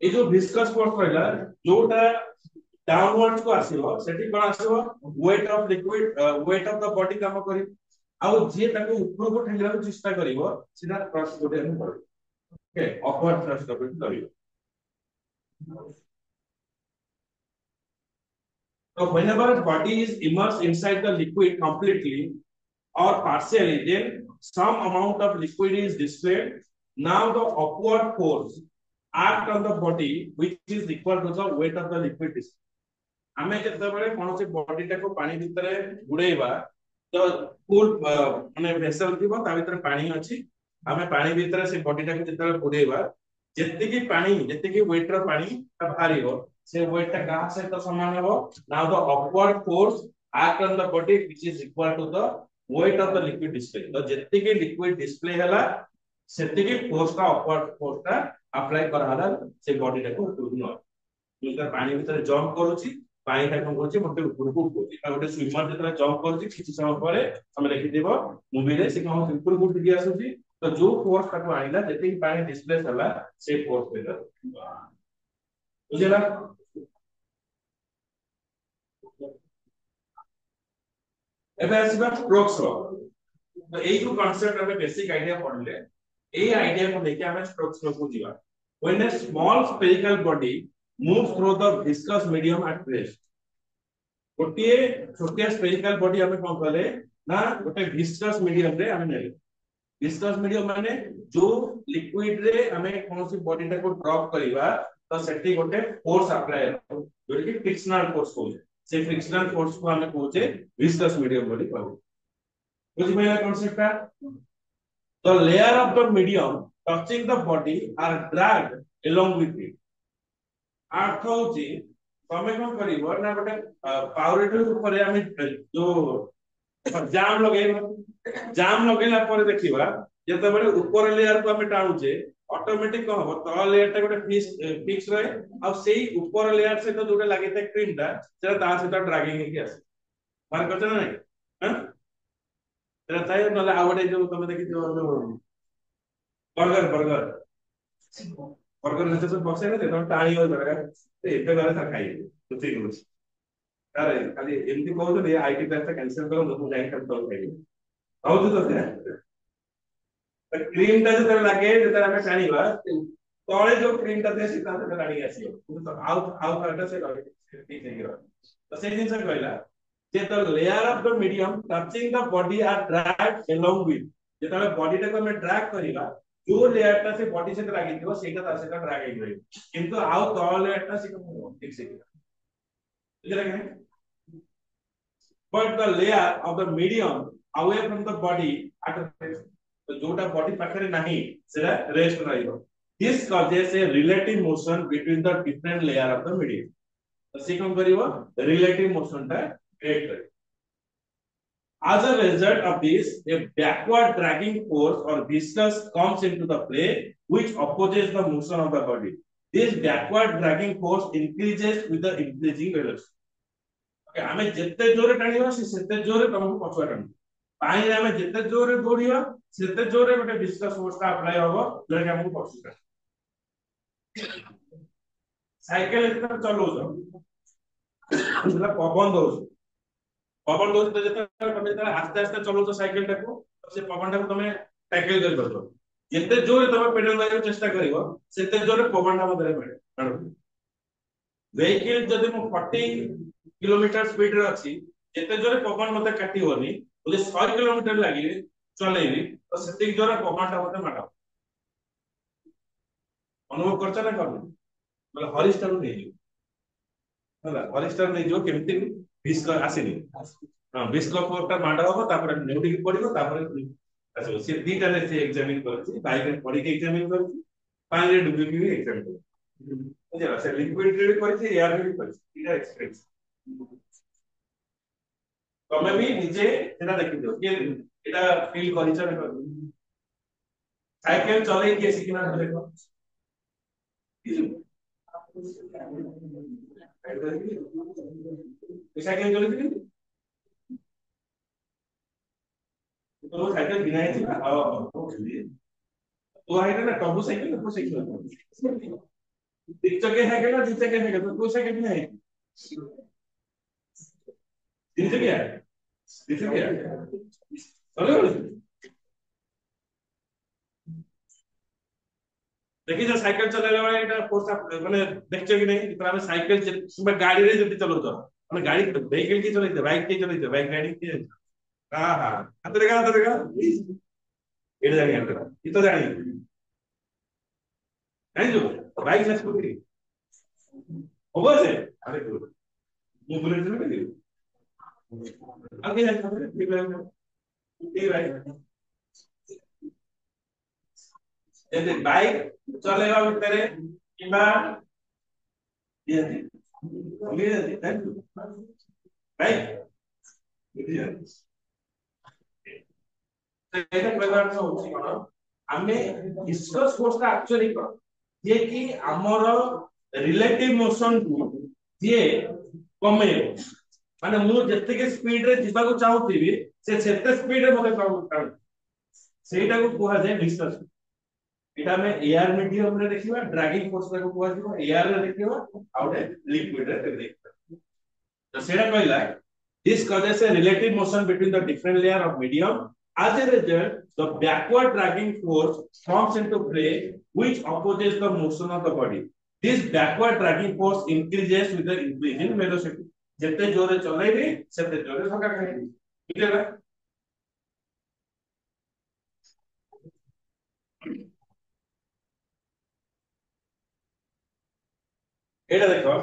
ए जो viscous force रहला जोटा डाउनवर्ड्स को आसीबो सेठी कोन आसीबो weight of liquid weight of the body काम करी आउ जे ताको ऊपर को ठेंगरा को चेष्टा करिवो सीधा थ्रस्ट गोटे हम करिवो ओके अपवर्ड थ्रस्ट करिवो so whenever body is immersed inside the liquid completely or partially, then some amount of liquid is displayed. Now the upward force act on the body, which is equal to the weight of the liquid displayed. ଆମେ ଯେତେବେଳେ କୌଣସି body ଟାକୁ ପାଣି ଭିତରେ ବୁଡେଇବା ତ ଫୁଲ ମାନେ vessel ଥିବ ତା ଭିତରେ ପାଣି ଅଛି ଆମେ ପାଣି ଭିତରେ ସେ ବଡି ଟାକୁ ଯେତେବେଳେ ବୁଡେଇବା ଯେତିକି ପାଣି ଯେତିକି ୱେଟ ର ପାଣି ତା ବାହାରିବ ସେ ୱେଟ ଟା କାହା ସହିତ ସମାନ ହେବ now the upward force act on the body which is equal to the weight of the liquid display ତ ଯେତିକି ଲିକ୍ୱିଡ ଡିସପ୍ଲେ ହେଲା ସେତିକି ଫୋର୍ସ ଟା ଅପୱାର୍ଡ ଫୋର୍ସ ଟା ଆପ୍ଲାଏ କରାହେଲା ସେ ବଡି ଟାକୁ ଉପରକୁ ନବ ଯେତେବେଳେ ପାଣି ଭିତରେ ଜମ୍ପ କରୁଛି ପାଣି ଟା କଣ କରୁଛି ଗୋଟେ ଉପରକୁ ଉଠୁଛି ଆଉ ଗୋଟେ ସ୍विମର ଯେତେବେଳେ ଜମ୍ପ କରୁଛି କିଛି ସମୟ ପରେ ତମେ ଦେଖିଥିବ ମୁଭିରେ ସେ କଣ ଉପରକୁ ଉଠିକି ଆସୁଛି ତ ଯୋଉ ଫୋର୍ସ ତାକୁ ଆଣିଲା ଯେତିକି ପାଣି ଡିସପ୍ଲେସ ହେଲା ସେ ଫୋର୍ସ ପେଲା ବୁଝିଲା ଏବେ ଆସିବା ଷ୍ଟ୍ରୋକ୍ସ ର ତ ଏଇ ଯୋଉ କନସେପ୍ଟ ଆମେ ବେସିକ ଆଇडिया ପଢିଲେ ଏଇ ଆଇडिया को लेके ଆମେ ଷ୍ଟ୍ରୋକ୍ସ କୁ ଯିବା when a small spherical body moves through the viscous medium at rest गोटे छोटिया स्फेरिकल बॉडी हमें कौन कले ना गोटे विस्कस मीडियम रे हमें नेले विस्कस मीडियम माने जो लिक्विड रे हमें कौन सी बॉडी टा को ड्रॉप करबा तो सेठी गोटे फोर्स अप्लाई हो जो कि फ्रिक्शनल फोर्स हो से फ्रिक्शनल फोर्स को हमें कहूचे विस्कस मीडियम बोली कहू बुझि पाइला concept the layer of the medium touching the body are dragged along with it अर्थ होची तमे कोन करिवो ना गोटे पावरेटर ऊपर हम जो जाम लगेला पर देखिबा जते बडे ऊपर लेयर को हम टाणुचे ऑटोमेटिक को हो तळ लेयर ता गोटे फिक्स रहे आ सेही ऊपर लेयर से तो जोटे लागि ता क्रीम ता सेटा ता से ड्रैगिंग के आसे मार करछ ना नहीं हां तेरा ताय नले आ गोटे जो तमे देखि जो बर्गर बर्गर बर्गर में तो बक्से ना तो टाणी हो बर्गर ते एते बारे था खाई तो ठीक है अरे खाली एमती कहू तो आईटी क्लास कैंसिल करो मैं जाई कर तो खाई आउ तो से क्रीम टा जते लागे जते ଆମେ ଛାଣିବା ତଳେ जो क्रीम टा दे सीधा से लागी आसीयो तो आउ आउ करटा से ठीक है तो से दिन से कहला जे the layer of the medium touching the body are dragged along with जेतले बॉडी टा को हम ड्रैग करिबा जो लेयर टा से बॉडी से लागी दियो सेटा ता से ड्रैग हेइ रहै किंतु आउ तळ लेयर टा से ठीक से बुझला कि but the layer of the medium away from the body at rest तो जोटा बॉडी पाखरे नहीं सेटा rest रहइबो this causes a relative motion between the different layer of the medium तो से कोन करिवो relative motion टा create करिवो as a result of this a backward dragging force or viscous comes into the play which opposes the motion of the body this backward dragging force increases with the increasing velocity ଆମେ ଯେତେ ଜୋରେ ଟାଣିବା ସେତେ ଜୋରେ ତମକୁ ପଛୁଆ ଟାଣିବ ପାଣି ରେ ଆମେ ଯେତେ ଜୋରେ ଦୌଡ଼ିବା ସେତେ ଜୋରେ ଗୋଟେ ବିସ୍କସ୍ ଫୋର୍ସ ଟା ଆପ୍ଲାଏ ହବ ଯୋଟା କି ଆମକୁ ପଛୁଆ ସାଇକେଲ ଯେତେବେଳେ ଚଲଉଛ ସେଟା ପବନ ଦଉଛି ତ ଯେତେବେଳେ ତମେ ଯେତେବେଳେ ଆସ୍ତେ ଆସ୍ତେ ଚଲଉଛ ସାଇକେଲ ଟାକୁ ସେ ପବନ ଟାକୁ ତମେ ଟ୍ୟାକଲ କରିପାରୁଛ ଯେତେ ଜୋରେ ତମେ ପେଡାଲ ମାରିବାକୁ ଚେଷ୍ଟା କରିବ ସେତେ ଜୋରେ ପବନ ଟା ମଧ୍ୟ ମାରିବ vehicle जदि मो 40 किलोमीटर स्पीड रे अछि एते जोरे पवन मते काटी होनी बोले 100 किलोमीटर लागि चलेबी तो सेति जोरे पवन ता मते माडा अनुभव करछ ना कर बोले हॉरिस्टर नै जो होला हॉरिस्टर नै जो केमति बिस्क आसीनी हां बिस्क कोटा माडा हो तापर नेउटी की पडिबो तापर आसे से दीटा रे से एग्जामिन करछि बाइक रे पडी के एग्जामिन करछि पानी रे डुबी के एग्जामिन करछि बुझला से लिक्विड रे करछि एयर रे करछि इटा एक्सपीरियंस तमे भी निजे सेटा देखि दियो के एटा फील करिछ ना साइकिल चले के सिखना देखो साइकिल चले कि तो साइकिल बिना ही थी ना तो है ना टॉबू साइकिल ना साइकिल एक चक्के है क्या तीन चक्के है क्या तो दो साइकिल में है तीन चक्के है तीन चक्के है अरे देखिए जो साइकिल चलाने वाला এটা কোর্স মানে দেখছো কি নাই কিন্তু আমি সাইকেল কিংবা গাড়ি রে যদি চলাতো মানে গাড়ি ভেহিকল কি চলাইতে বাইক রাইডিং কি হ্যাঁ হ্যাঁ হাতে দেখা এটা জানি আমরা এটা জানি জানি তো বাইক না স্কুটি অবশ্যই আরে ମୁଁ ବୁଲେଟ ଚଲେଇ ଆगे ଯାଇଥାନ୍ତେ ଠିକ ଭାଇ ଯଦି ବାଇକ ଚଲେଇବା ଭିତରେ କିମ୍ବା ଏଇଟା କହିବାର ହଉଛି କଣ ଆମେ ଡିସ୍କସ୍ ଫୋର୍ସଟା ଆକ୍ଚୁଆଲି କଣ ଯେ କି ଆମର ରିଲେଟିଭ ମୋଶନ କୁ ଯିଏ କମେଇବ ମାନେ ମୁଁ ଯେତିକି ସ୍ପିଡ ରେ ଯିବାକୁ ଚାହୁଁଥିବି ସେ ସେତେ ସ୍ପିଡ ରେ ମତେ ଚାହୁଁ ସେଇଟାକୁ କୁହାଯାଏ ଡିସ୍କସ୍ এটা ଆମେ ଏୟାର ମିଡିୟମ ରେ ଦେଖିବା ଡ୍ରାଗିଂ ଫୋର୍ସ ଟାକୁ କୁହାଯିବ ଏୟାର ରେ ଦେଖିବା ଆଉ ଗୋଟେ ଲିକ୍ୱିଡ ରେ ଦେଖିବା ତ ସେଇଟା କହିଲା this causes a relative motion between the different layer of medium as a result the backward dragging force comes into play which opposes the motion of the body this backward dragging force increases with the increase in velocity ଯେତେ ଜୋରେ ଚଲେଇବି ସେତେ ଜୋରେ ଧକ୍କା ଖାଇବି ବୁଝିଲା এটা দেখো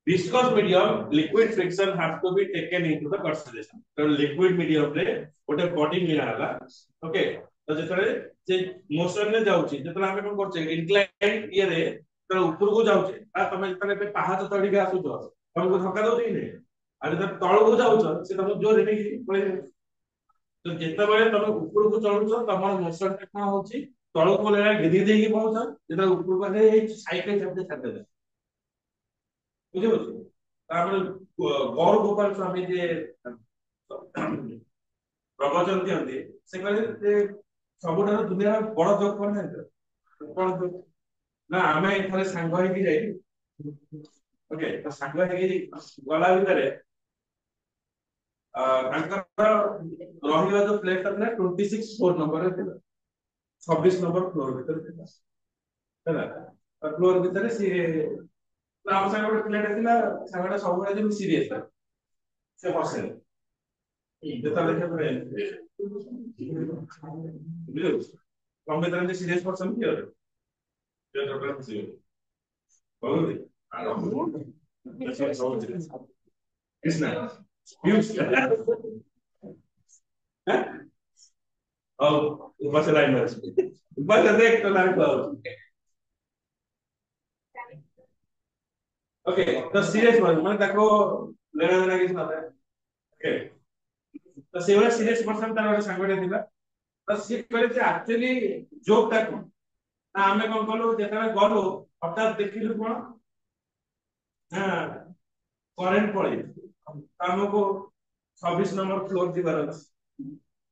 viscous medium liquid friction has to be taken into the consideration तो liquid medium रे ଗୋଟେ body मिला हला ओके तो जेतरे जे मोशन रे जाउची जेतरे हम कोन करछे इंक्लाइन ये रे तो ऊपर को जाउचे आ तमे जेतरे पे पहाड़ चढ़ी के आसुचो तमको धक्का दउती नै आ जेतरे तळ को जाउचो से तम जोर रे पळे तो जेते बेले तमे ऊपर को चढुचो तमर मोशन रे कोन होची तळ को ले गिरी देकी पहुंचो जेतरे ऊपर को हे साइकिल जब छाड़ दे ବୁଝିପାରୁଛୁ ତାପରେ ଗୌର ଗୋପାଳ ସ୍ୱାମୀ ଯିଏ ପ୍ରବଚନ ଦିଅନ୍ତି ସେ କହିଲେ ଯେ ସବୁଠାରୁ ଦୁନିଆର ବଡ ଯୋଗ କଣ ଜାଣିଛ କଣ ଯୋଗ ନା ଆମେ ଥରେ ସାଙ୍ଗ ହେଇକି ଯାଇଥିଲୁ ଓକେ ତ ସାଙ୍ଗ ହେଇକି ଗଲା ଭିତରେ ତାଙ୍କର ରହିବା ଯୋଉ ପ୍ଲେସଟା ଥିଲା 26 ଫ୍ଲୋର ନମ୍ବରରେ ଥିଲା 26 ନମ୍ବର ଫ୍ଲୋର ଭିତରେ ଥିଲା ହେଲା ଫ୍ଲୋର ଭିତରେ ସିଏ ଆମ ସାଙ୍ଗେ ଗୋଟେ ପିଲାଟା ଥିଲା ସାଙ୍ଗଟା ସବୁବେଳେ ଯେମିତି ସିରିୟସ୍ ଥିଲା ସେ ବସେନି ଯେତେବେଳେ ଦେଖିବା ବୁଝିଲୁ ତମ ଭିତରେ ଏମିତି ସିରିୟସ୍ ପର୍ସନ କିଏ ଅଛି କୃଷ୍ଣା ହଉ ବସେ ଲାଇନ୍ ଅଛି ବସେ ଦେଖ ତ ଲାଇନ୍ ओके तो सीरियस माने ताको लेना देना किछ नଥାଏ ओके तो सेवरा सीरियस पर्सन तार ଗୋଟେ ସାଙ୍ଗଟେ ଥିଲା ତ ସିଏ କହିଲେ ଯେ एक्चुअली जोक ଟା कोन ना ଆମେ कोन कलु जेतरा गलु हठात देखिलु कोन हां करेंट पळै हमको 26 नंबर फ्लोर दिबार अछि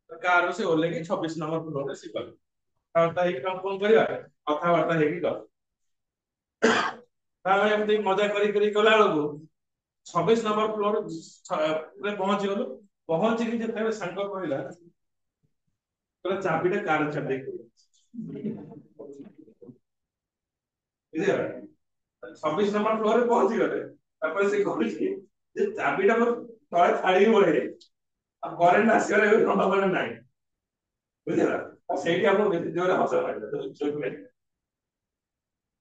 तो कार से ओले के 26 नंबर फ्लोर रे सिकल ता एक काम कोन करिया कथा वार्ता हेकी कर तावे एमती मजा करी कला बेलू 26 नंबर फ्लोर रे पहुंची गलु पहुंची कि जेते सांग कहला तोरा चाबीटा कार छाड़ दे बुझिया 26 नंबर फ्लोर रे पहुंची गले तापर से कहली जे चाबीटा मोर तळे छाड़ी बळे आ करेंट आसीरे नंबर नाही बुझिला ସେଇଠି ଆମ ବେଶୀ ଜୋରେ ହସ ଲାଗିଲା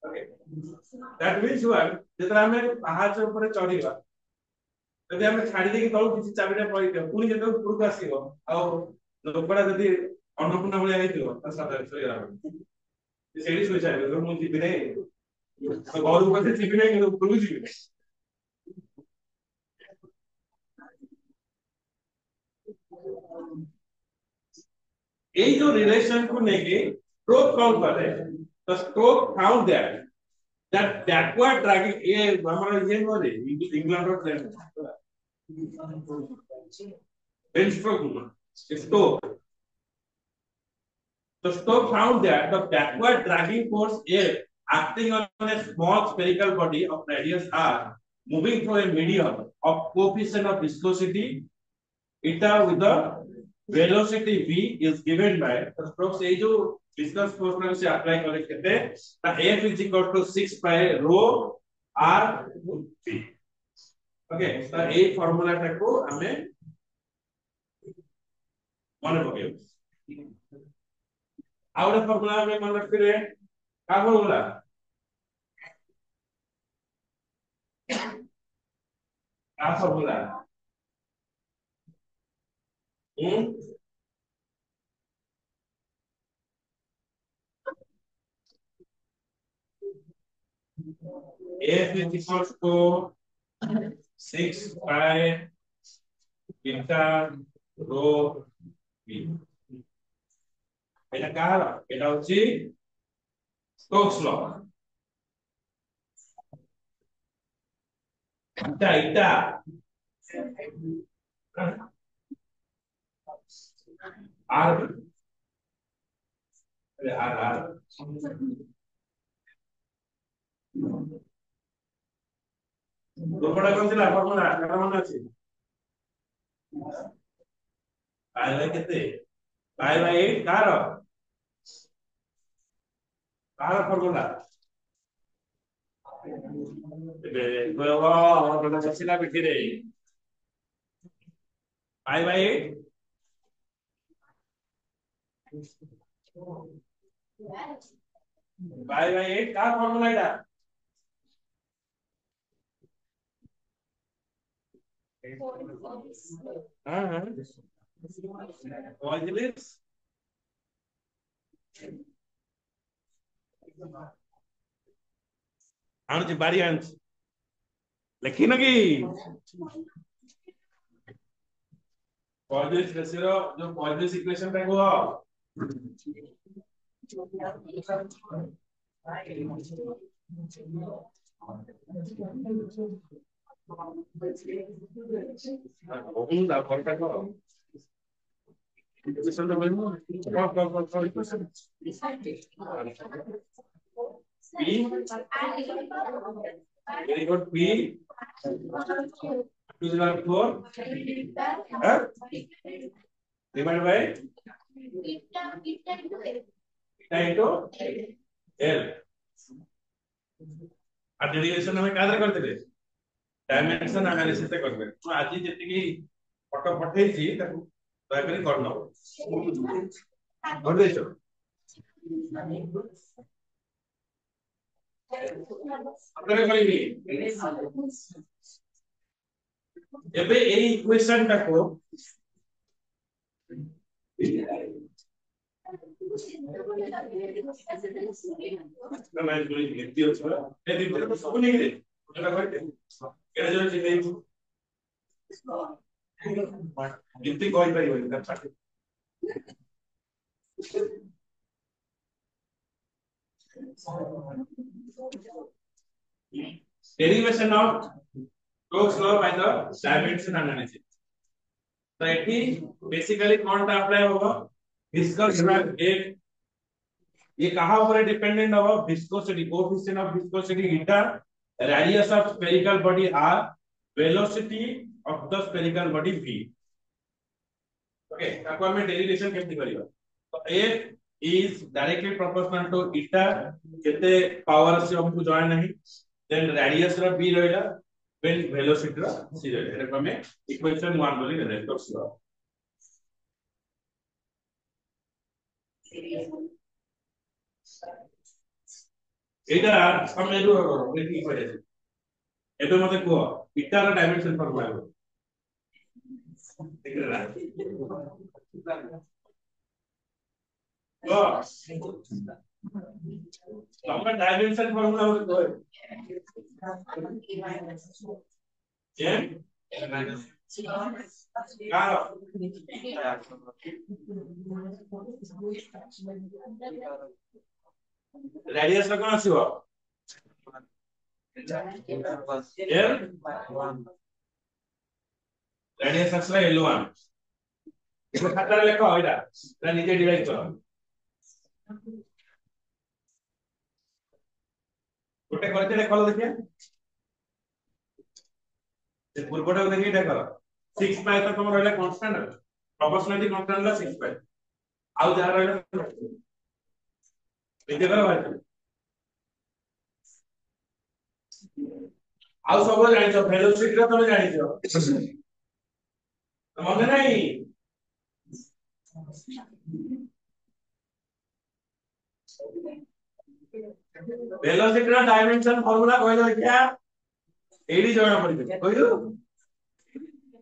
ओके दैट मींस व्हाट जेतरा हमें पाहाच ऊपर चढ़ीबा जदि हमें छाड़ी देकी तळु किछि चाबिटा पळि दियो पुनी जेते ऊपर को आसीबो आ लोकड़ा जदि अन्नपूर्णा भलिया हेतिबो त सादा सोया सेडी सोई जाय तो मु जिबि नै तो घर ऊपर से जिबि नै कि ऊपर को जिबि এই जो रिलेशन को लेके स्ट्रोक काउंट करे the stroke found that backward dragging ये हमारा ये बोले इंग्लैंड और प्लेन Ben Stokes Stokes So Stokes found that the backward dragging force F acting on a small spherical body of radius r moving through a medium of coefficient of viscosity eta with the velocity v is given by the Stokes ये जो viscous force में से apply करते हैं तो F is equal to 6 by rho r v. Okay, तो ये formula टाको हमें मन पकेब आउट फॉर्मूला में मन रखते रहे का फॉर्मूला का formula F is equal to 6 by beta rho v এটা কার এটা হচ্ছে স্টোকস ল এটা আর আর দুটোটা কোন ছিল ফর্মুলা কাটা মনে আছে পাই বাই কেতে পাই বাই 8 কার কার formula luego cuando se hace la refiere pi by 8 pi by 8 কার ফর্মুলা এটা হ্যাঁ হ্যাঁ পজিটিভ আনছি বাড়ি আনছি লেখি নাকি পজিটিভ রেসির जो পজিটিভ ইকুয়েশন টা কো da porta ko ইকুয়েশন টা বলবো equation p very good p 2 to the 4 divided by into l আর ডেরিভেশন আমি কাদের করতে রে ডাইমেনশন এনালাইসিস তে করবে তো আজি যেতি কি ফটো পঠাইছি তাକୁ দয়া করে কর নাও করদেছো আপনারা কইনি এবে এই ইকুয়েশন টাকো मैं पूरी लिखती हूँ छोड़ा ये लिखते तो सब नहीं है उनका कोई क्या जो चीज़ है लिखती कोई नहीं है इधर चाहे derivation of Stokes law by the dimension analysis तो ये बेसिकली कौन सा अप्लाई होगा viscous drag एक ये कहां ऊपर डिपेंडेंट होगा viscosity coefficient of viscosity eta radius of spherical body r velocity of the spherical body v okay ताको हमें डेरिवेशन केमति करियो तो f is directly proportional to eta केते पावर से हमको जान नहीं देन radius रा v रहला when velocity रा c रहला एटा हमें इक्वेशन 1 बोली ले स्टोक्स लॉ এটা আমি এর রেডি করে দিই এটার মধ্যে কো ইটার ডাইমেনশন ফর্মুলা হবে ঠিক আছে তো আমরা ডাইমেনশন ফর্মুলা হবে তো এম কার रेडियस ला कोन आसीबो l रेडियस आसला l1 এটা খাতারে লেখো এটা এটা নিজে ডিভাইড করো গোটে করতে দেখো দেখিয়া যে পূর্বটা দেখি এটা কর 6 পাই তো তোমার রইলা কনস্ট্যান্ট প্রপোর্শনালিটি কনস্ট্যান্ট লা 6 পাই ଆଉ ଯାହା ରହିଲା ନିଜେ କର ଭାଇ ଆଉ ସବୁ ଜାଣିଛ ଭେଲୋସିଟି ର ତମେ ଜାଣିଛ ମନେ ନାହିଁ velocity ର डायमेंशन फार्मूला କହିଲ ଦେଖିଆ ଏଇଠି ଜଣା ପଡିବ କହିଲୁ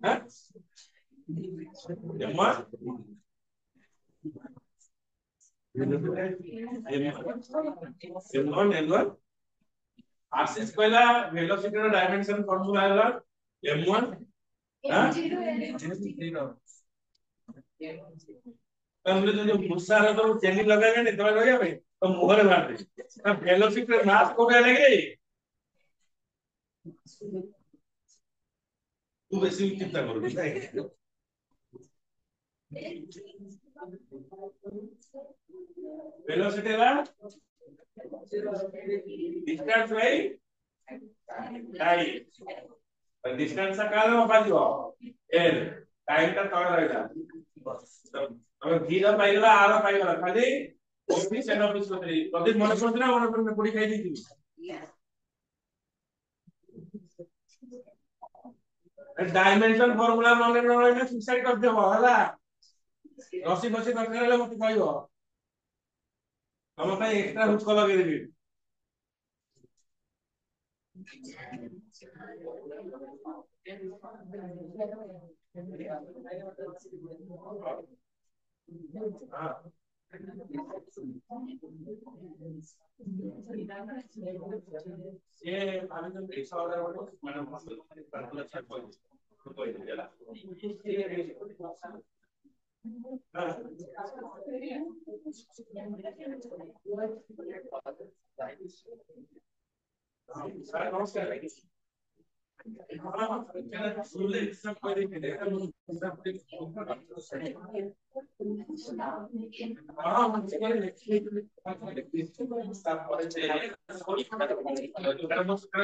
ହାଁ m1 m1 आरसीएस कहला वेलोसिटी रो डायमेंशन फार्मूला हैला m1 हां तमले जो मुसार तो चेनी लगाएगा नहीं तो लगा भाई तो मुहर मार दे अब वेलोसिटी रो मास को लगे तू वैसे चिंता करो वेलोसिटी ला डिस्टेंस भाई टाइम डिस्टेंस का काल में पाजो एल टाइम का तळ रहला अब धीर पाइगला आर पाइगला खाली ऑफिस एंड ऑफिस होतरी प्रदीप मन पड़छ ना मन पर पुडी खाई दी डायमेंशन फार्मूला मन न रहले सुसाइड कर देबो हला रसी बसी दरकार ले मत कहइबो हम ପାଇଁ एक्स्ट्रा हुक लगे देबी ये आने तो 100,000 मैंने मतलब अच्छा कोई देला सर नमस्कार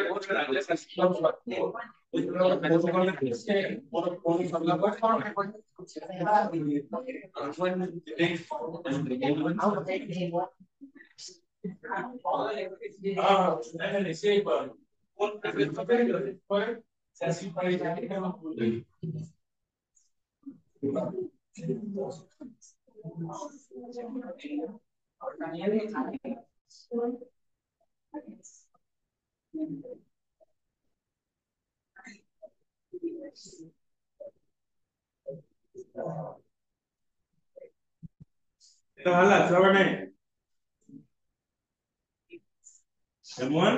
तो हला श्रवणे m1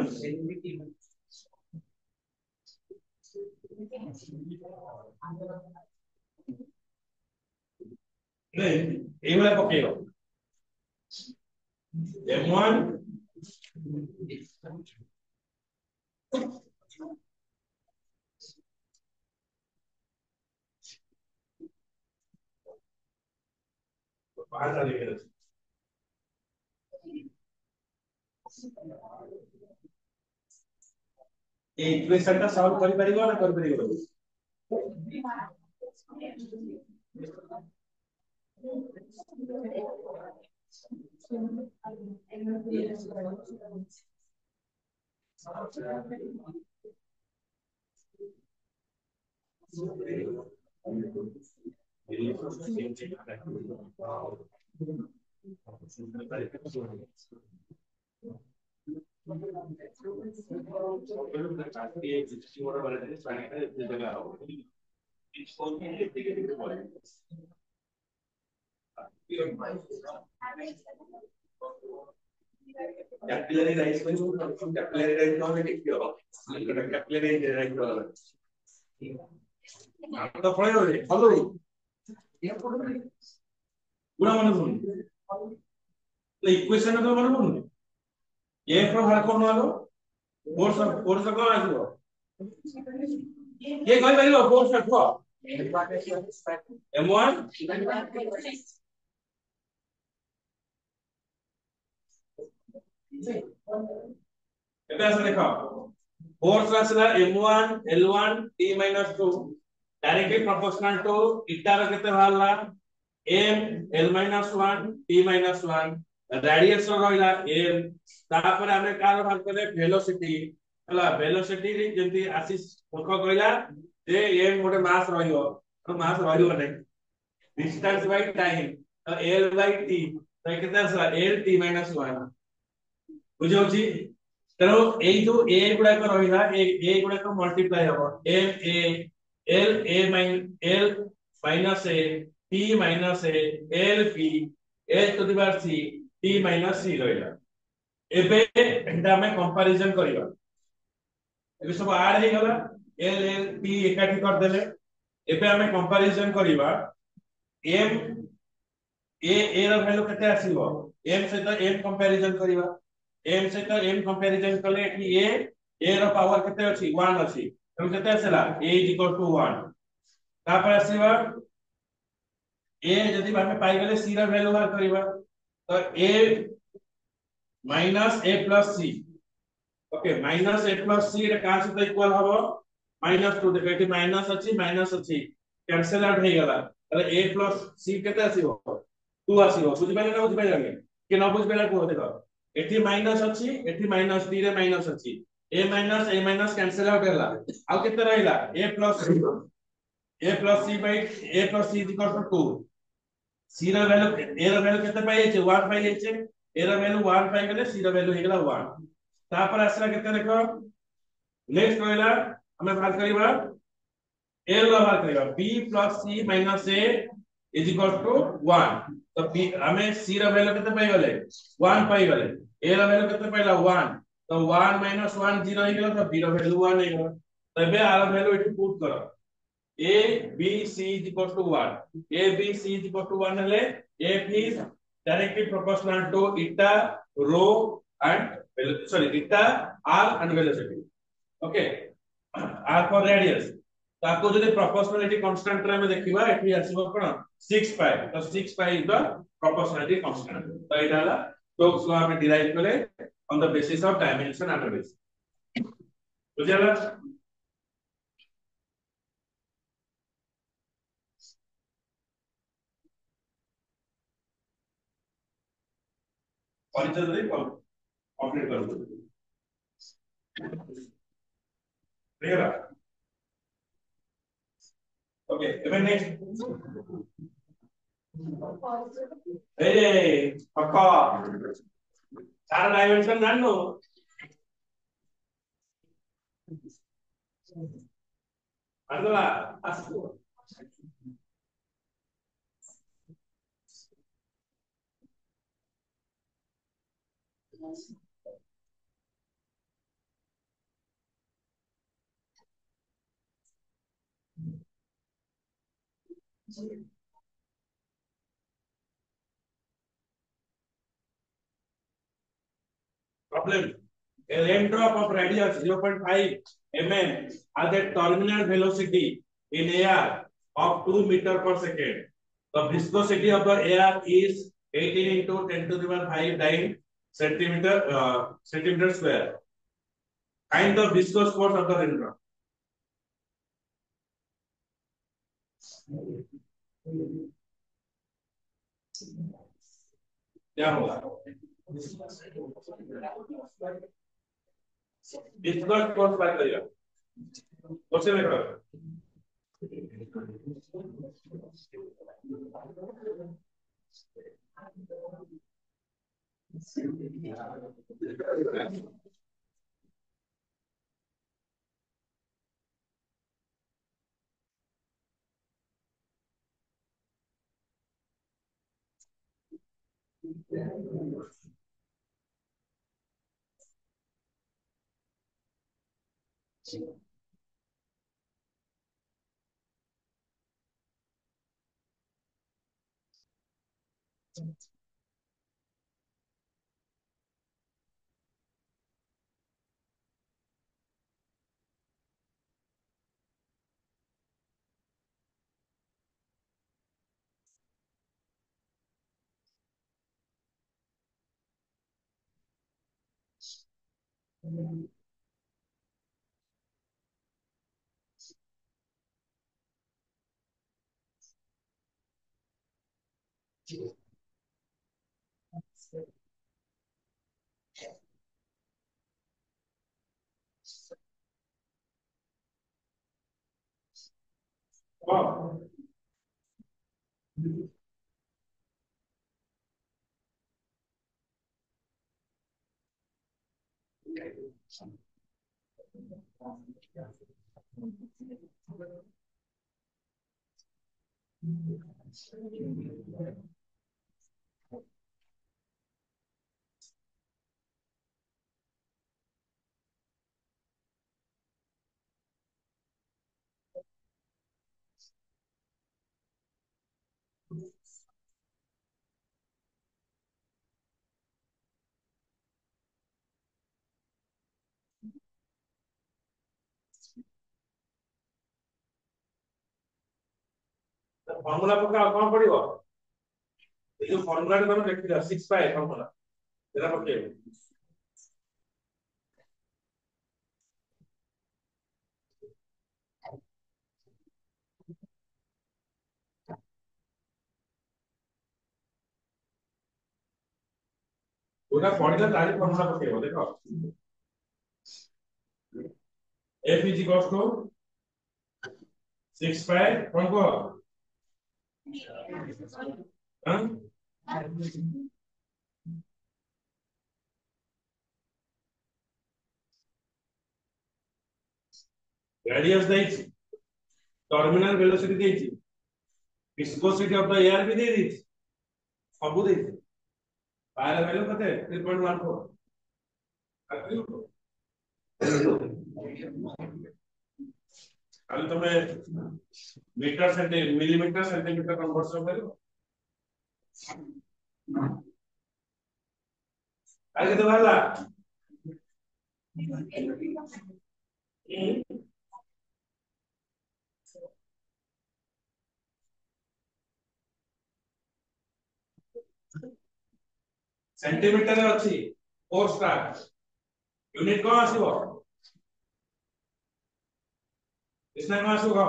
नहीं ए वाला पकेगा m1 बाहर आ गया ए इक्वेशन का सॉल्व करि परिबो ना कर परिबो कैपिलरी राइज को कैपिलरी राइज नो में लिखियो कैपिलरी राइज को तो पढ़ो रे हेलो पूरा मन सुन तो इक्वेशन तो मन सुन ए फ्रॉम बाहर कोन आलो फोर्स कोन आसीबो ये कहि परिबो फोर्स को m1 केते आसे देखो फोर्स आसला m1 l1 t minus 2 directly proportional to eta रो केते बाहरला m l minus 1 t minus 1 radius रो रहला m तापर हमें कार बाहर करे वेलोसिटी हला वेलोसिटी जेंती आशीष मुख कहला जे m गोटे मास रहियो तो मास रहियो नै डिस्टेंस बाय टाइम तो l by t तो केते आसला l t minus 1 बुझौची तेरो ए जो a गुडा को रहिला a गुडा को मल्टीप्लाई हो l minus a t minus a l p h to the power c t minus c रहिला एबे एटा में कंपैरिजन करिवा एबे सब ऐड हे गला l l p एकाठी कर देले एबे हमें कंपैरिजन करिवा m a रो वैल्यू केते आसीबो m से तो m कंपैरिजन करिवा m से तो m कंपैरिजन कले कि a रो पावर केते अछि 1 अछि तो केते आसेला a = 1 तापर आसीबा a जदि हमें पाई गले c रो वैल्यू बाहर करिवा तो a minus a plus c okay minus a plus c रे का से इक्वल हबो -2 देखो एटी माइनस अछि कैंसिल आउट हे गला अरे a plus c केते आसीबो 2 आसीबो बुझि पाले ना बुझि पाले के न बुझि पाले को देखो एटी माइनस अछि एटी माइनस b रे माइनस अछि a minus कैंसिल आउट होला आ केते रहिला a plus c by a plus c = 2 c रो वैल्यू a रो वैल्यू केते पाई छै 1 पाई छै a रो वैल्यू 1 पाई गेले c रो वैल्यू हे गेला 1 तापर आसला केते देखो नेक्स्ट रहला हमें बात करिबा a रो बात करिबा b plus c minus a is equal to 1 तो b हमें c रो वैल्यू केते पाई गेले 1 पाई गेले a रो वैल्यू केते पाइला 1 तो 1 minus 1 0 हे गेला तो b रो वैल्यू 1 हे गेला तबे आर वैल्यू एठी पुट करो a b c is equal to 1 a b c is equal to 1 hale f is directly proportional to eta rho and sorry eta r and velocity okay r for radius ताको जदि proportionality constant रे में देखिबा एठी आसीबो कोन 6 पाई तो 6 pi is the proportionality constant तो एटा ला Stokes law में derive करे on the basis of dimension analysis बुझाला परिचय दे कंप्लीट कर दो क्लियर ओके even next ए पक्का चार डायमेंशन जानो अंदला asco problem a rain drop of radius 0.5 mm has a terminal velocity in air of 2 meter per second. The viscosity of the air is 18 into 10 to the power 5 9 centimeter square. Find the viscous force of the rain drop. क्या होगा viscous force बात करिए कैसे में करो Wow. Formula ପକା କଣ ପଡିବ ଏ ଯୋଉ ଫର୍ମୁଲା ଟା ତମେ ଲେଖିଦିଅ 6 ପାଏ ଫର୍ମୁଲା ଏଟା ପକେଇବ ওটা পড়িলে তারি ফর্মুলা পକେଇବ ଦେଖ f is equals to 6 पाए कौन को हां रेडियस ଦେଇଛି टर्मिनल वेलोसिटी ଦେଇଛି विस्कोसिटी ऑफ द एयर भी दे ଦେଇଛି ସବୁ ଦେଇଛି ପାଏର ଭ୍ୟାଲୁ କେତେ 3.14 କାଲି ତମେ metre centi millimetre centimetre conversion करियो काली केते बाहरला सेंटीमीटर रे अछि फोर्स टा यूनिट कोन आसीबो इसने कोन आसीबो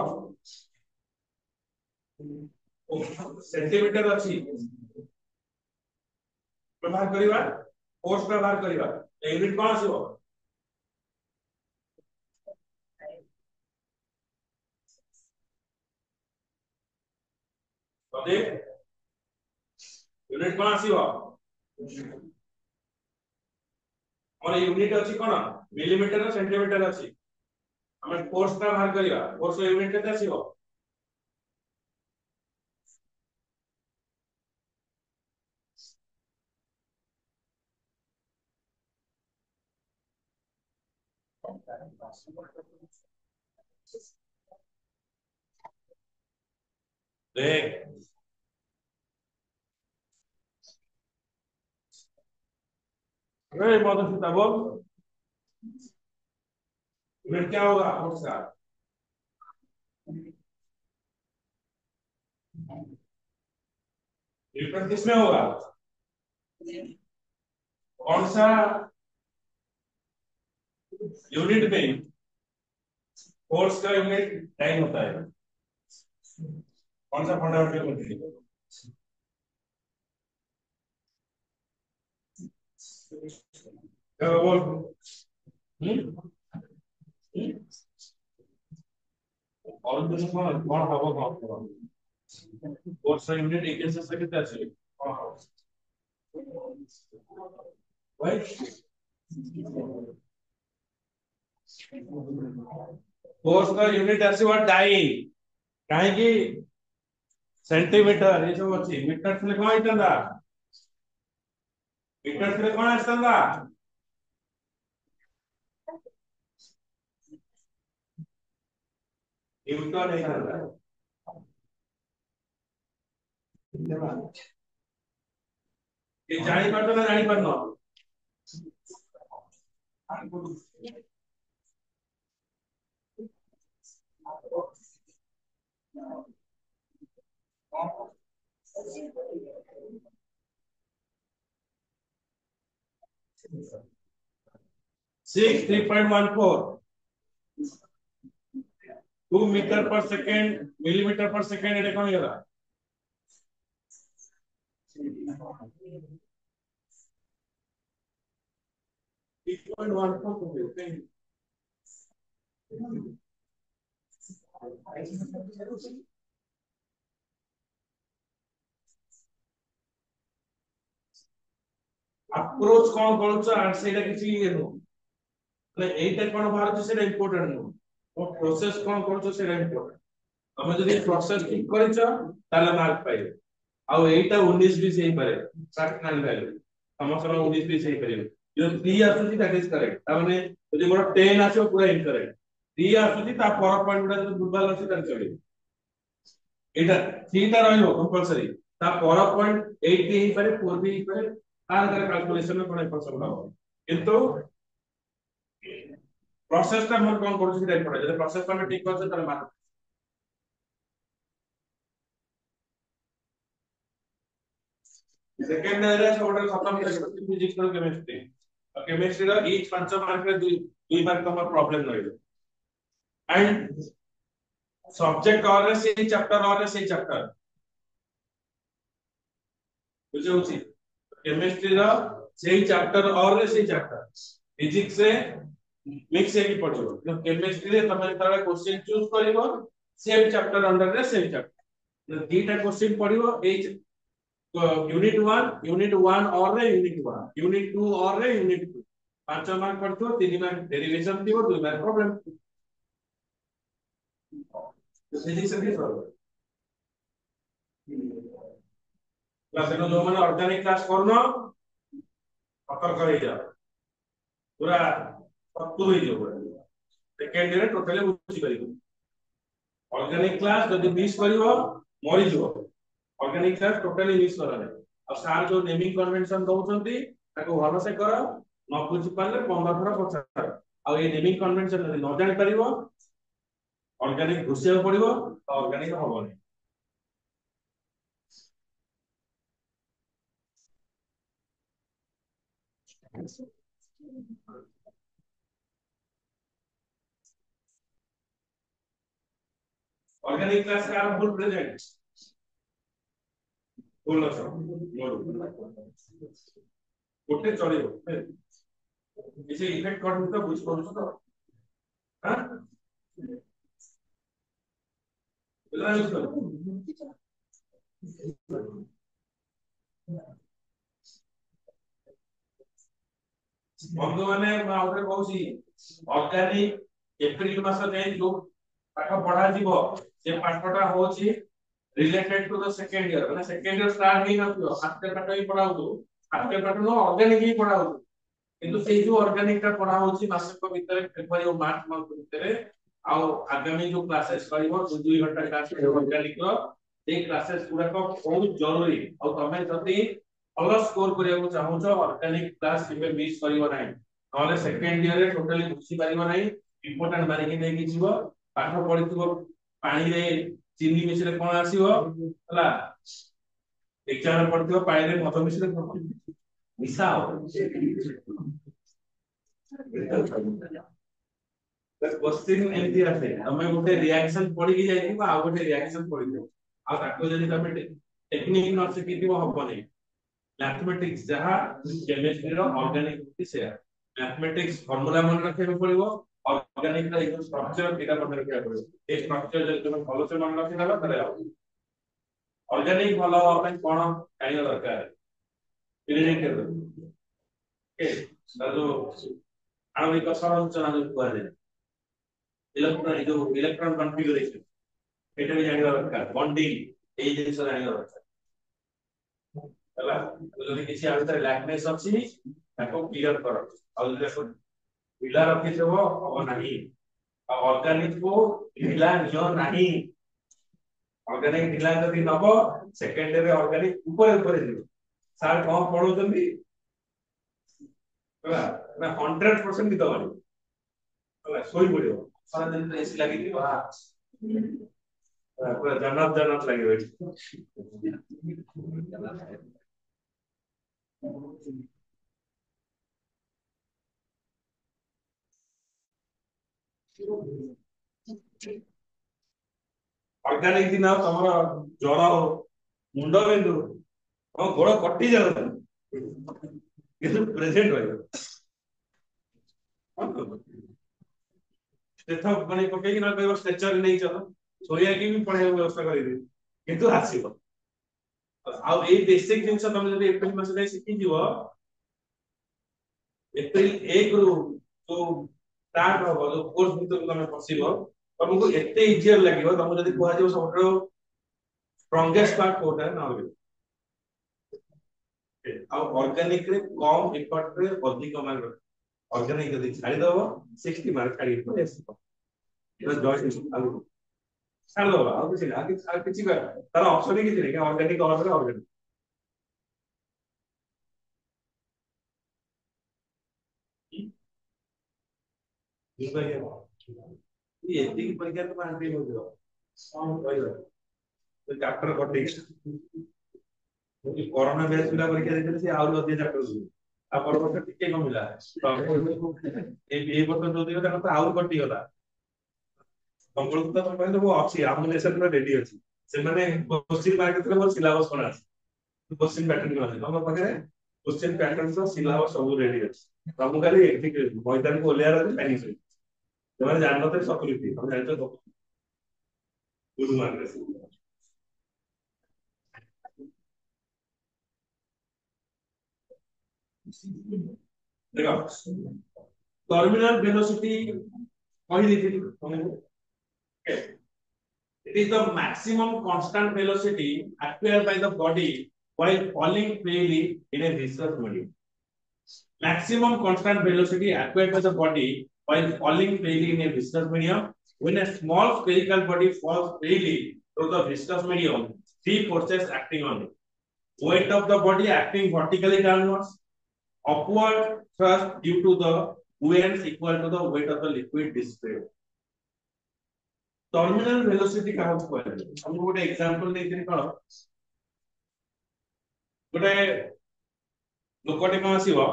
सेंटीमीटर अछि व्यवहार करिवा फोर्स व्यवहार करिवा यूनिट कोन आसीबो तदे यूनिट कोन आसीबो और यूनिट अछि कोन मिलीमीटर सेंटीमीटर अछि हम फोर्स का बाहर करिवा फोर्स यूनिट केते आसीबो देख अरे मदद से बोल यूनिट क्या होगा फोर्स का न्यूटन किसमें होगा कौन सा यूनिट में फोर्स का यूनिट टाइम होता है कौन सा फंडामेंटल क्वांटिटी बोल और दूसरा कौन हवा कौन फोर्स का यूनिट इक्वेशन से कितना चाहिए राइट फोर्स का यूनिट आसीबो डाइन काहे कि सेंटीमीटर ये सब अछि मीटर से कोन आइतंदा मीटर से कोन आइतंदा न्यूटन आइतंदा ये जानि पातो ना जानि पानो 6 3.14 2 मीटर पर सेकंड मिलीमीटर पर सेकंड এটা কোন গেল 3.14 अप्रोच कोन करछ আর সেটা কিছু এনো মানে এইটা কোন বাহারছে সেটা ইম্পর্টেন্ট নো ও প্রসেস কোন করছ সেটা ইম্পর্টেন্ট তুমি যদি প্রসেস ঠিক করিছ তাহলে মার্ক পাইবে ଆଉ এইটা 19 20 ହେଇ ପାରେ ফ্র্যাকশনাল ভ্যালু ସମସ୍ତର 19 20 ହେଇ ପାରିବ ଯଦି 3 ଆସୁଛି that is correct ତା ମାନେ ଯଦି ମୋର 10 ଆସିବ ପୁରା incorrect 3 ଆସୁଛି ତା ପର ପଏଣ୍ଟ ଗୁଡା ଯଦି ଭୁଲଭାଲ ଅଛି ତାହେଲେ ଚଳିବ ଏଇଟା 3 ଟା ରହିବ କମ୍ପଲସରି ତା ପର ପଏଣ୍ଟ 8 ବି ହେଇ ପାରେ 4 ବି ହେଇ ପାରେ ତାର କ୍ୟାଲକୁଲେସନ ରେ କୋନ ଏପଟ ସେପଟ ହବ କିନ୍ତୁ प्रोसेस टा मोर कोन करूछी राइट पड़े जब प्रोसेस पर ठीक करछ त मार्क सेकंड रे सबटा खत्म फिजिक्स और केमिस्ट्री और केमिस्ट्री रा ईच 5 मार्क रे 2 मार्क हमर प्रॉब्लम रहइलो एंड सब्जेक्ट और रे से चैप्टर बुझौछी केमिस्ट्री रा सेही चैप्टर और रे सेही चैप्टर फिजिक्स रे मिक्स है की पड़िबो तो केमिस्ट्री रे तमे तारा क्वेश्चन चूज करिवो सेम चैप्टर अंडर रे सेम चैप्टर दीटा क्वेश्चन पड़िबो ए यूनिट 1 और रे यूनिट 2 और रे यूनिट 2 5 मार्क पड़तो 3 मार्क डेरिवेशन दिबो 2 मार्क प्रॉब्लम तो फिजिक्स से सॉल्व क्लास नो जो माने ऑर्गेनिक क्लास करनो सतर्क हो जाओ पूरा सत्तु हो जाओ सेकंड रे टोटली बुझी परिबो ऑर्गेनिक क्लास जदि मिस करिवो मरि जिवो ऑर्गेनिक क्लास टोटली मिस करले अब सार जो नेमिंग कन्वेंशन दउछंती ताको भलो से कर न बुझी पाले 15 थरा पछार आ ए नेमिंग कन्वेंशन जदि न जानि परिवो ऑर्गेनिक घुसिया पड़िवो तो ऑर्गेनिक होबोनी ऑर्गेनिक क्लास का फुल प्रेजेंट फुल अस गोटे चलिबो किसी इफेक्ट करबो तो बुझ पड़छ तो हां बुझला बंधु माने आउरे कहूसी ऑर्गेनिक एप्रिल मास जाय जो पाठ पढा जीवो से पाठटा होची related to the second year माने सेकंड ईयर स्टार्ट ही नथियो फास्ट पाठ ही पढाउ तो फास्ट पाठ नो ऑर्गेनिक ही पढाउ किंतु से जो ऑर्गेनिक टा पढा होची मासक भीतर फेब्रुआरी और मार्च मंथ भीतर आ आगामी जो क्लासेस करिवो 2 घंटा class organic row A classes पूरा को बहुत जरूरी और तमे जति ଭଲ ସ୍କୋର କରିବାକୁ ଚାହୁଁଛ ଅର୍ଗାନିକ କ୍ଲାସ କେବେ ମିସ୍ କରିବ ନାହିଁ ନହେଲେ ସେକେଣ୍ଡ ଇୟର ରେ ଟୋଟାଲି ବୁଝି ପାରିବ ନାହିଁ ଇମ୍ପୋର୍ଟାଣ୍ଟ ମାରିକି ନେଇକି ଯିବ ପାଠ ପଢିଥିବ ପାଣିରେ ଚିନି ମିଶିଲେ କଣ ଆସିବ ହେଲା ଏକ୍ସାମ ରେ ପଢିଥିବ ପାଣିରେ ମଦ ମିଶିଲେ କଣ ମିଶା ହବ क्वेश्चन एमती आसे तमे गोटे रिएक्शन पढिकी जाइथिबो आ गोटे रिएक्शन पढिथिबो आ ताको जदी तमे टेक्निक न सिखिथिबो हबो नहीं मैथमेटिक्स जहां केमिस्ट्री रो ऑर्गेनिक होती से मैथमेटिक्स फार्मूला मन रखे पड़िबो ऑर्गेनिक रा एक स्ट्रक्चर एटा मन रखे पड़िबो ए स्ट्रक्चर जब तुम फॉलो से मन रखे देबा तले ऑर्गेनिक भलो अपन कोन काई दरकार इलेक्ट्रिक के ओके जो आणविक संरचना जो कुआ दे इलेक्ट्रॉन कॉन्फ़िगरेशन एटा भी जानिबा दरकार बॉन्डिंग ए जिनिस जानिबा दरकार ଯଦି କିଛି ଆ ଭିତରେ ଲ୍ୟାକନେସ୍ ଅଛି ତାକୁ କ୍ଲିୟର କର ଆଉ ଯଦି ତାକୁ ଢିଲା ରଖିଥିବ ହବ ନାହିଁ ଆଉ ଅର୍ଗାନିକ କୁ ଢିଲା ନିଅ ନାହିଁ ଅର୍ଗାନିକ ଢିଲା ଯଦି ନବ ସେକେଣ୍ଡ ରେ ଅର୍ଗାନିକ ଉପରେ ଉପରେ ଯିବ ସାର୍ କଣ ପଢଉଛନ୍ତି ହେଲା ନା 100% ନିଦ ମାରିବ ହେଲା ଶୋଇ ପଡିବ ସାରା ଦିନ ଏସି ଲାଗିଥିବ ପୁରା ଜନ୍ନତ ଜନ୍ନତ ଲାଗିବ ଏଠି ଅର୍ଗାନିକ ଦିନ ତମର ଜର ମୁଣ୍ଡ ବିନ୍ଧୁ ତମ ଗୋଡ କଟି ଯାଉ କିନ୍ତୁ ପ୍ରେଜେଣ୍ଟ ରହିବ ସ୍ଟେଥ ମାନେ ପକେଇକି ନା କହିବ ଷ୍ଟ୍ରେଚର ନେଇ ଚାଲ ଶୋଇବାକୁ ବି ପଢେଇବା ବ୍ୟବସ୍ଥା କରିବି କିନ୍ତୁ ଆସିବ ଆଉ ଏଇ ବେସିକ ଜିନିଷ ତମେ ଯଦି ଏପ୍ରିଲ ମାସ ଯାଇ ଶିଖିଯିବ ଏପ୍ରିଲ 1 ରୁ ଯୋଉ ଷ୍ଟାର୍ଟ ହବ ଯୋଉ କୋର୍ସ ଭିତରକୁ ତମେ ପଶିବ ତମକୁ ଏତେ ଇଜିୟର ଲାଗିବ ତମକୁ ଯଦି କୁହାଯିବ ସବୁଠାରୁ ଷ୍ଟ୍ରଙ୍ଗେଷ୍ଟ ପାର୍ଟ କୋଉଟା ନା ଆଉ ଅର୍ଗାନିକ ରେ କମ ଏଫର୍ଟ ରେ ଅଧିକ ମାର୍କ ଅର୍ଗାନିକ ଯଦି ଛାଡ଼ିଦବ 60 ମାର୍କ ଛାଡ଼ିକି ପଳେଇ ଆସିବ ଏଟା ଜଏଣ୍ଟ ଛାଡ଼ିଦବ ଆଉ କିଛି ନାହିଁ ଆଉ କିଛି ତାର ଅପସନ କିଛି ନାହିଁ ଅର୍ଗାନିକ ଅର୍ଡର ଅର୍ଗାନିକ ଏତିକି ପରୀକ୍ଷା ତ ପାଞ୍ଚ ହଉଥିବ କଣ କହିବ ଚାପ୍ଟର କଟେଇ କରୋନା ବ୍ୟାଚ୍ ପିଲା ପରୀକ୍ଷା ଦେଇଥିଲେ ସେ ଆହୁରି ଅଧିକ ଚାପ୍ଟର ଥିଲେ ଆଉ ପରବର୍ତ୍ତୀ ଟିକେ କମିଲା ଏଇ ବର୍ଷ ଯୋଉ ଦିନ ତାଙ୍କର ତ ଆହୁରି କଟିଗଲା ତମକୁ ତ ତମ ପାଖରେ ସବୁ ଅଛି ଆମୁନେସନ ପୁରା ରେଡି ଅଛି ସେମାନେ କ୍ୱେଶ୍ଚିନ୍ ମାର୍କ ଥିଲେ ମୋର ସିଲାବସ କଣ ଅଛି क्वेश्चन पैटर्न का है हम पाखे क्वेश्चन पैटर्न सो सिलेबस सब रेडी अछि तमु खाली एथिक मैदान को ओलिया रहते पैनिक से तुम्हारे जानते सकुलिटी हम जानते तो गुरु मान देखो टर्मिनल वेलोसिटी कहि देथिली तुमको it is the maximum constant velocity acquired by the body while falling freely in a viscous medium. Maximum constant velocity acquired by the body while falling freely in a viscous medium. When a small spherical body falls freely through the viscous medium, three forces acting on it. Weight of the body acting vertically downwards, upward thrust due to the buoyancy equal to the weight of the liquid displayed. Terminal velocity का हम गोटे example देथिनि कोन गोटे लोकटे कोन आसीबो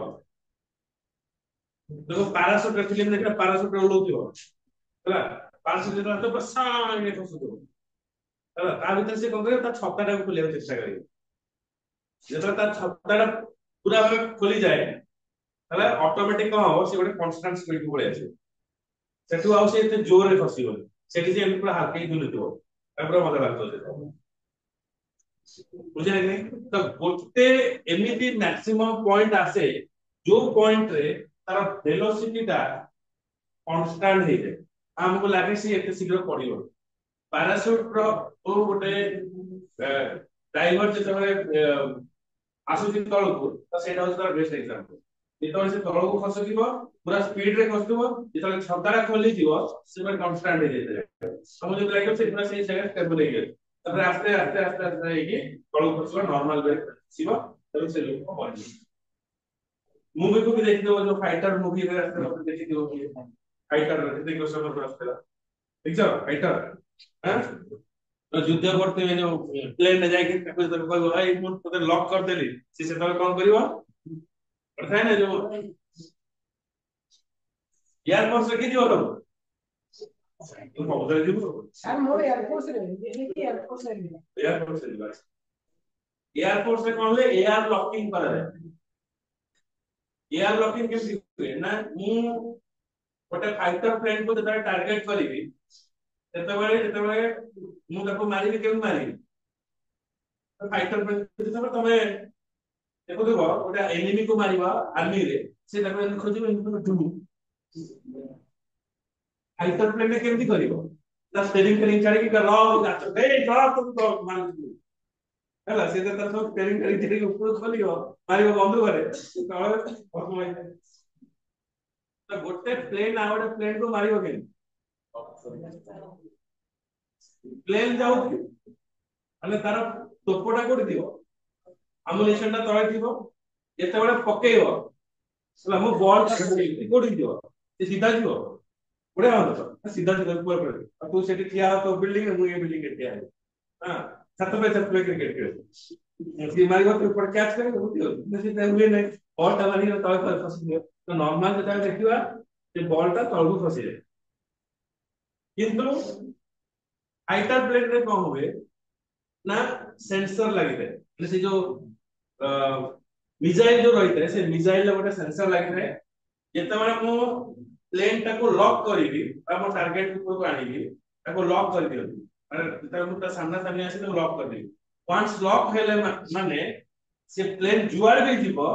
देखो parachute film देखा parachute उड़ौथिबो हला parachute तो प्रसान ने फसुतो हला ता भीतर से कोन करे ता छत्ता को खोलिया चेष्टा करियो जेतरा ता छत्ता पूरा भाবে खोली जाए हला ऑटोमेटिक कोन हो से गोटे कांस्टेंट स्पीड को पळे आसे सेटु आउ से एते जोर रे फसिबो सेठी से एमपुरा हाके दुलुतो तापर मजा लागतो से बुझे नहीं तो गोटे एमिति मैक्सिमम पॉइंट आसे जो पॉइंट रे तार वेलोसिटी ता कांस्टेंट हे जाए हमको लागे से एते शीघ्र पड़ियो पैराशूट रो ओ गोटे ड्राइवर जे आसुची तळको तो सेटा होस तार बेस्ट एग्जांपल जेतବେଳେ से तळको खसुथिबो पूरा स्पीड रे खसुथिबो जेतବେଳେ छतारा खोली दिबो से पर कांस्टेंट हे जाय समझ लागो से पूरा सही जगह स्टेबल हे गयो तापर आस्ते आस्ते आस्ते आस्ते हेकी तळको खसुवा नॉर्मल वे सिबो तब से लोग पहुंच मूवी को भी देख दो जो फाइटर मूवी रे आस्ते आप देखि दियो फाइटर ऋतिक रोशन को आस्ते ठीक है फाइटर हां तो युद्ध करते हैं जो प्लेन में जाके कुछ तो कहबो भाई मु तो लॉक कर देली से तब कोन करिवो पता है ना जो एयर फोर्स के जो लोग तुम उधर जीवो सर मोर एयरफोर्स रे ये एयरफोर्स रे एयरफोर्स से कौन ले एयर लॉकिंग कर रहे एयर लॉकिंग के हुए ना मु गोटे फाइटर प्लेन को जब टारगेट करिवि जेतबेले मु ताको मारिबि केउ मारिबि फाइटर प्लेन जब तमे देखो देखो गोटे एनिमी को मारिबा आर्मी रे से ताको खोजिबे इनको फाइटर प्लेन में केमती करिवो ता स्टीयरिंग फेरिंग छाड़ी कि रो गाछ ए चला तुम तो मान हला से तर सब स्टीयरिंग फेरिंग छाड़ी ऊपर खोलियो मारिबो बंदूक रे तळे फसमाई तो गोटे प्लेन आ गोटे प्लेन को मारिबो के प्लेन जाऊ माने तार टोपोटा कोड दियो अम्युनिशन ता तळे दियो जेतेबेले पकेइबो हला मो बॉल कोड दियो से सीधा दियो बड़े बात तो सीधा सीधा ऊपर पर अब तू सेठी किया तो बिल्डिंग में ये बिल्डिंग के किया है हां छत पे क्रिकेट खेल इसकी हमारी बात ऊपर कैच करेंगे होती हो सीधा हुए नहीं बॉल टवानी में तले पर फंस गया तो नॉर्मल जता देखिवा जे बॉल ता तळगु फसी जाए किंतु हाइटर प्लेन रे कौन हुए ना सेंसर लगी रहे से जो मिसाइल जो रही है से मिसाइल गोटे सेंसर लगी रहे जते माने मो प्लेन टाको लॉक करिवि हम टारगेट को आनिवि ताको लॉक कर दियो माने जते मुटा सामना सामने आसी तो लॉक कर दियो वंस लॉक हेले माने से प्लेन जुआर भी जीवो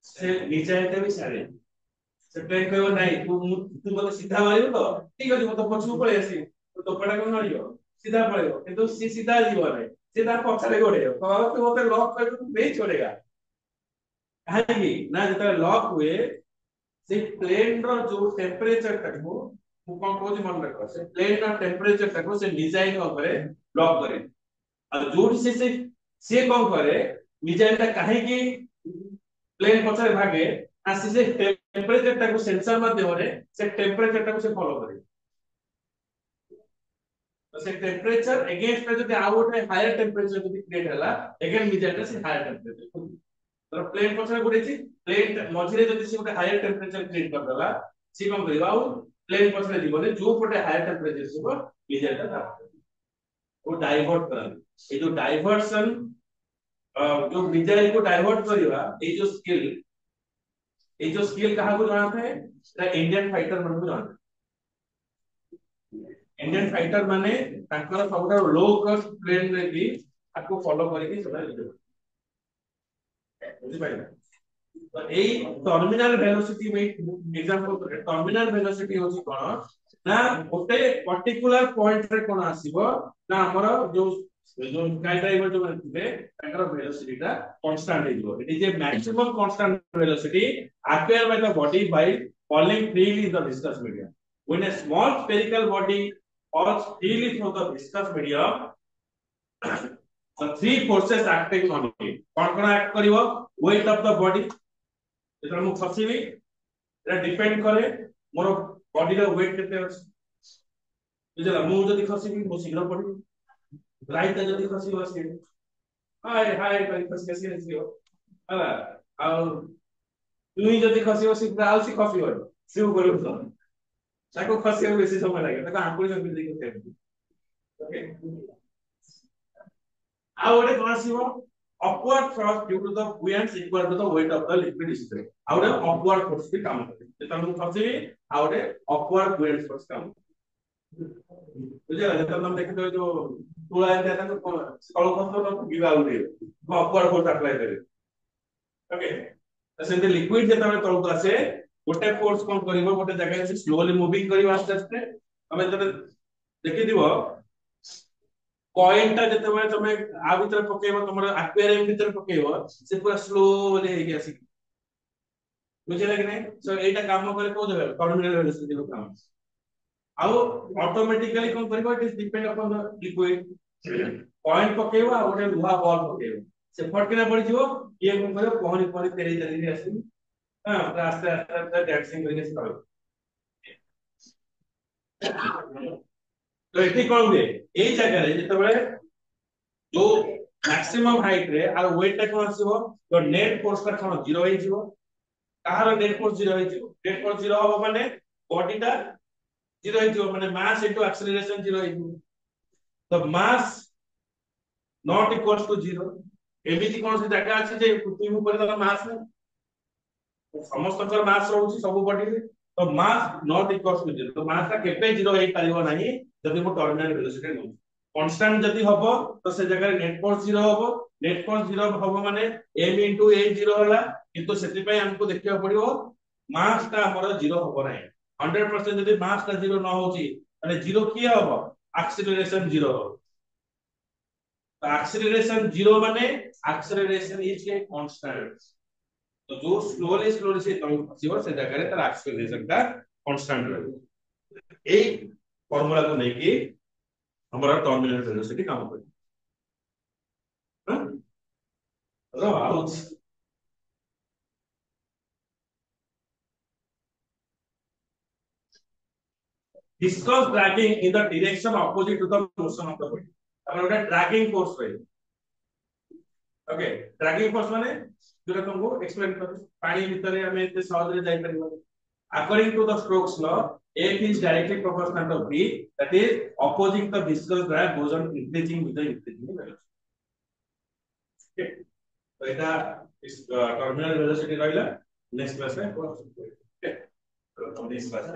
से मिसाइल ते भी सारे से प्लेन कहबो नाही तू मते सीधा मारियो तो ठीक अछि मते पछू पळे आसी तो पड़ा कोन मारियो सीधा पळेयो किंतु सी सीधा जीवो नाही सीधा पछले गोड़ेयो तो तू मते लॉक कर तू नहीं छोड़ेगा काहे ना जते लॉक हुए से प्लेन रो जो टेंपरेचर टाको मु कोन कहूची मन रखो से प्लेन रो टेंपरेचर टाको से डिजाइन ऊपर लॉक करे और जो से कोन करे डिजाइन ता काहे की प्लेन पछरे भागे आसी से टेंपरेचर टाको सेंसर माध्यम रे से टेंपरेचर टाको से फॉलो करे तो से टेंपरेचर अगेंस्ट पे जदी आउ गोटे हायर टेंपरेचर जदी क्रिएट हला अगेन मिजाइल से हायर टेंपरेचर तो प्लेन पछरे गुडेची प्लेन मझिरे जदी से गोटे हायर टेंपरेचर क्रिएट कर देला सी कोन करबा आउ प्लेन पछरे जीवने जो पटे हायर टेंपरेचर जीवो मिजाइल ता वो डाइवर्ट करन ए जो डाइवर्सन जो मिजाइल को डाइवर्ट करबा ए जो स्किल कहा को जाना है इंडियन फाइटर मन को जाना इंडियन फाइटर माने ताकर सबटा लो कॉस्ट प्लेन रे भी आपको फॉलो करके चला लीजिए बुझि पाइला तो ए टर्मिनल वेलोसिटी में एग्जांपल टर्मिनल वेलोसिटी होची कोन ना ओटे पर्टिकुलर पॉइंट रे कोन आसीबो ना हमर जो स्काई ड्राइवर जो मानथिबे ताकर वेलोसिटी ता कांस्टेंट हेजिबो it is a maximum constant velocity acquired by the body by falling freely in the viscous medium when a small spherical body falls freely through the viscous medium the three forces acting on it कोन act करिवो weight of the body जेतरा मु खसिबी एटा depend करे more body रो wait केते अछि बुझला मु जदी खसिबी मु शीघ्र पड़ी राइट जदी खसिबो से हाय हाय कहि खस केसे नसियो हला आ तुई जदी खसिबो शीघ्र आउ सी खसिबो सिउ करू तो ताको खसिबो बेसी समय लागे ताको आंकुल जदी देखि ते okay uh ओडे cone आसीबो upward thrust due to the buoyancy equal to the weight of the liquid straight आउडे upward force भी काम करे जेता हम खसिबी आउडे upward buoyant force काम बुझला जेता हम देखि तो जो तुला एता तो कल खसो तो गिवा उडे upward force अप्लाई करे ओके सेंते लिक्विड जेता हम तळको आसे गोटे फोर्स कोन करिवो गोटे जगह से स्लोली मूविंग करिवो आस्ते आस्ते हमें जब देखि दिबो कॉइन ता जते माने तमे आ भीतर पकेबो तमर एक्वेरियम भीतर पकेबो से पूरा स्लोली हेके आसी बुझले कि नहीं सो एटा काम करे को जगह टर्मिनल वेलोसिटी को काम आउ ऑटोमेटिकली कोन करबो it is depend upon the liquid कॉइन पकेबो आ गोटे लुहा बॉल पकेबो से फटकिना पड़ी जीवो ये कोन करबो पहनी पहनी तेरी तेरी आसी हां आस्ते आस्ते डांसिंग करके स्टार्ट तो एठी कोन हुए एई जगह रे जते बेले जो मैक्सिमम हाइट रे आर वेट टा कोन आसीबो तो नेट फोर्स ता कोन 0 होई जीवो कहार नेट फोर्स 0 होई जीवो नेट फोर्स 0 होबो माने बॉडी टा 0 होई जीवो माने मास इनटू एक्सेलरेशन 0 होई जीवो तो मास नॉट इक्वल्स टू 0 एमिति कोन से जगह अछि जे पृथ्वी ऊपर ता मास नै समस्त कर मास रहउची सब बॉडी रे तो मास नॉट इक्वल्स टू 0 तो मास ता केपे 0 होई पारिबो नाही जदि मो टर्मिनल वेलोसिटी नै कांस्टेंट जदि हबो तो से जगह नेट फोर्स 0 हबो नेट फोर्स 0 हबो माने m * a 0 होला किंतु सेति पय हमको देखियो पड़िबो मास ता हमर 0 हबो नाही 100% जदि मास ता 0 न होची माने 0 की हबो एक्सेलरेशन 0 हबो तो एक्सेलरेशन 0 माने एक्सेलरेशन इज ए कांस्टेंट तो जो स्लोली स्लोली से तंग खसिबो से जगह रे तार एक्सेलरेशन का कांस्टेंट रहबो ए फार्मूला को नै कि हमारा टर्मिनल वेलोसिटी काम करे हां रो out viscous dragging in the direction opposite to the motion of the body ଆମର ଗୋଟେ dragging force ରହି ओके dragging force माने जोरा तुमको एक्सप्लेन कर पानी भीतर हमें एते सहज रे जाई परिबो according to the Stokes law F is directly proportional to V, that is opposing the viscous drag goes on increasing with the increasing velocity. Okay. So এটা is terminal velocity ରହିଲା next class ରେ okay. So next class